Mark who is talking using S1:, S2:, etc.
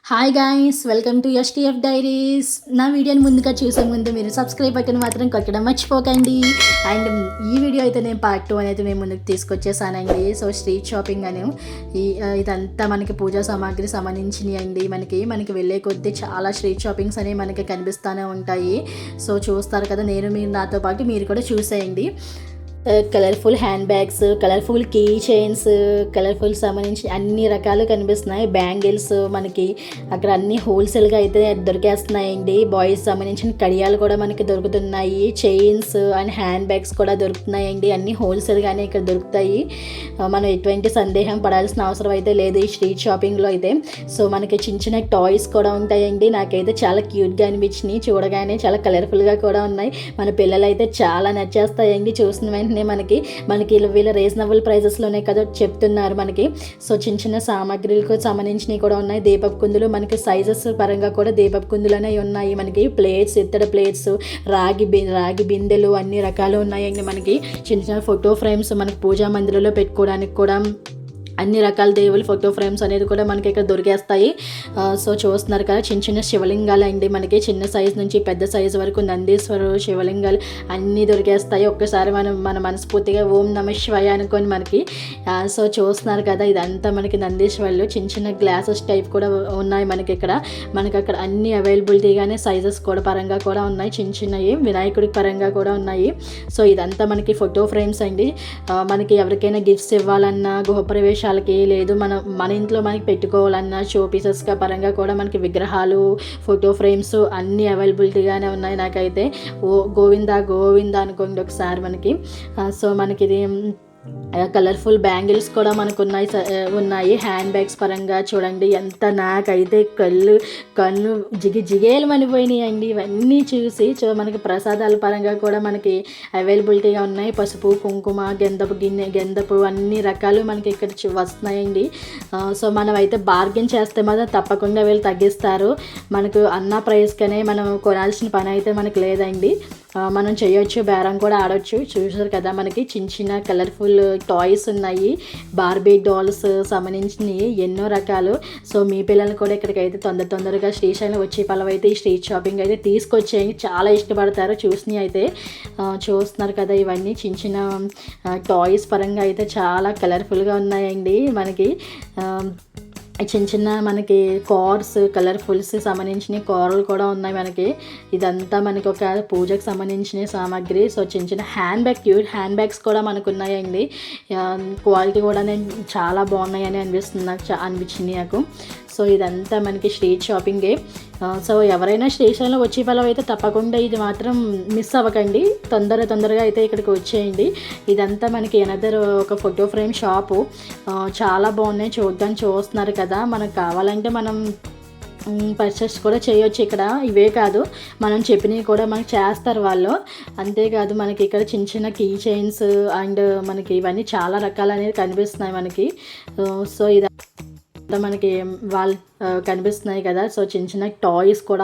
S1: Hi guys, welcome to STF diaries. నా వీడియోని ముందుగా చూసే ముందు మీరు సబ్స్క్రైబ్ బటన్ మాత్రం కొట్టడం మర్చిపోకండి. అండ్ ఈ వీడియో అయితే నేను పార్ట్ 2 అనేది మేము ముందుకు తీసుకొచ్చేసానండి. సో స్ట్రీట్ షాపింగ్ అని ఇదంతా మనకి పూజా సామాగ్రి సంబంధించినవి అండి. మనకి వెళ్ళే కొద్దీ చాలా స్ట్రీట్ షాపింగ్స్ అనేవి మనకి కనిపిస్తూనే ఉంటాయి. సో చూస్తారు కదా, మీరు నాతో పాటు మీరు కూడా చూసేయండి. Colourful hand bags, colourful key chains, colourful సంబంధించి అన్ని రకాలు కనిపిస్తున్నాయి. బ్యాంగిల్స్ మనకి అక్కడ అన్ని హోల్సేల్గా అయితే దొరికేస్తున్నాయండి. బాయ్స్ సంబంధించిన కడియాలు కూడా మనకి దొరుకుతున్నాయి. చైన్స్ అండ్ హ్యాండ్ బ్యాగ్స్ కూడా దొరుకుతున్నాయండి. అన్ని హోల్సేల్గానే ఇక్కడ దొరుకుతాయి. మనం ఎటువంటి సందేహం పడాల్సిన అవసరం అయితే లేదు ఈ స్ట్రీట్ షాపింగ్లో అయితే. సో మనకి చిన్న చిన్న టాయ్స్ కూడా ఉంటాయండి. నాకైతే చాలా క్యూట్గా అనిపించినాయి. చూడగానే చాలా కలర్ఫుల్గా కూడా ఉన్నాయి. మన పిల్లలు అయితే చాలా నచ్చేస్తాయండి. చూసిన వెంటనే మనకి వీళ్ళ రీజనబుల్ ప్రైజెస్లోనే కదా చెప్తున్నారు మనకి. సో చిన్న చిన్న సామాగ్రికి సంబంధించినవి కూడా ఉన్నాయి. దీపపు కుందులు మనకి సైజెస్ పరంగా కూడా దీపపు కుందులనే ఉన్నాయి. మనకి ప్లేట్స్, ఇత్తడి ప్లేట్స్, రాగి బిందెలు అన్ని రకాలు ఉన్నాయండి. మనకి చిన్న చిన్న ఫోటో ఫ్రేమ్స్ మనకి పూజా మందిరంలో పెట్టుకోవడానికి కూడా అన్ని రకాల దేవుళ్ళ ఫోటో ఫ్రేమ్స్ అనేది కూడా మనకి ఇక్కడ దొరికేస్తాయి. సో చూస్తున్నారు కదా, చిన్న చిన్న శివలింగాలు అండి. మనకి చిన్న సైజు నుంచి పెద్ద సైజు వరకు నందీశ్వరు శివలింగాలు అన్నీ దొరికేస్తాయి. ఒక్కసారి మన మనస్ఫూర్తిగా ఓం నమ శివాయ అనుకొని మనకి. సో చూస్తున్నారు కదా, ఇదంతా మనకి నందీశ్వర్లు. చిన్న చిన్న గ్లాసెస్ టైప్ కూడా ఉన్నాయి మనకి ఇక్కడ. మనకి అక్కడ అన్ని అవైలబిలిటీగానే సైజెస్ కూడా పరంగా కూడా ఉన్నాయి. చిన్న చిన్నవి వినాయకుడి పరంగా కూడా ఉన్నాయి. సో ఇదంతా మనకి ఫోటో ఫ్రేమ్స్ అండి. మనకి ఎవరికైనా గిఫ్ట్స్ ఇవ్వాలన్నా, గృహప్రవేశ లేదు మన ఇంట్లో మనకి పెట్టుకోవాలన్న షో పీసెస్గా పరంగా కూడా మనకి విగ్రహాలు, ఫోటో ఫ్రేమ్స్ అన్నీ అవైలబిలిటీగానే ఉన్నాయి. నాకైతే గోవిందా అనుకోండి ఒకసారి మనకి. సో మనకి ఇది కలర్ఫుల్ బ్యాంగిల్స్ కూడా మనకు ఉన్నాయి. హ్యాండ్ బ్యాగ్స్ పరంగా చూడండి, ఎంత నాకైతే కన్ను జిగేలు మనిపోయినాయి అండి ఇవన్నీ చూసి. సో మనకి ప్రసాదాల పరంగా కూడా మనకి అవైలబిలిటీగా ఉన్నాయి. పసుపు, కుంకుమ, గంధపు అన్ని రకాలు మనకి ఇక్కడ వస్తున్నాయండి. సో మనం అయితే బార్గెన్ చేస్తే మాత్రం తప్పకుండా వీళ్ళు తగ్గిస్తారు. మనకు అన్న ప్రైస్కనే మనం కొనాల్సిన పని అయితే మనకు లేదండి. మనం చేయొచ్చు, బేరం కూడా ఆడొచ్చు. చూసారు కదా, మనకి చిన్న చిన్న కలర్ఫుల్ టాయ్స్ ఉన్నాయి. బార్బీ డాల్స్ సంబంధించినవి ఎన్నో రకాలు. సో మీ పిల్లలు కూడా ఇక్కడికైతే తొందరగా శ్రీశైలం వచ్చే పలవైతే ఈ స్ట్రీట్ షాపింగ్ అయితే తీసుకొచ్చేయండి. చాలా ఇష్టపడతారు చూసినవి అయితే. చూస్తున్నారు కదా, ఇవన్నీ చిన్న చిన్న టాయ్స్ పరంగా అయితే చాలా కలర్ఫుల్గా ఉన్నాయండి. మనకి చిన్న మనకి కార్స్, కలర్ఫుల్స్ సంబంధించిన కార్లు కూడా ఉన్నాయి మనకి. ఇదంతా మనకి ఒక పూజకు సంబంధించిన సామాగ్రి. సో చిన్న క్యూట్ హ్యాండ్ బ్యాగ్స్ కూడా మనకు ఉన్నాయండి. క్వాలిటీ కూడా నేను చాలా బాగున్నాయని అనిపించింది నాకు. సో ఇదంతా మనకి స్ట్రీట్ షాపింగే. సో ఎవరైనా స్టేషన్లో వచ్చే వాళ్ళం అయితే తప్పకుండా ఇది మాత్రం మిస్ అవ్వకండి. తొందరగా అయితే ఇక్కడికి వచ్చేయండి. ఇదంతా మనకి ఎనదర్ ఒక ఫోటో ఫ్రేమ్ షాపు. చాలా బాగున్నాయి. చూస్తున్నారు కదా, మనకు కావాలంటే మనం పర్చేస్ కూడా చేయొచ్చు ఇక్కడ. ఇవే కాదు, మనం చెప్పినవి కూడా మనకి చేస్తారు వాళ్ళు. అంతేకాదు మనకి ఇక్కడ చిన్న కీ చైన్స్ అండ్ మనకి ఇవన్నీ చాలా రకాలు అనేది కనిపిస్తున్నాయి మనకి. సో ఇది మనకి వాళ్ళు కనిపిస్తున్నాయి కదా. సో చిన్న టాయ్స్ కూడా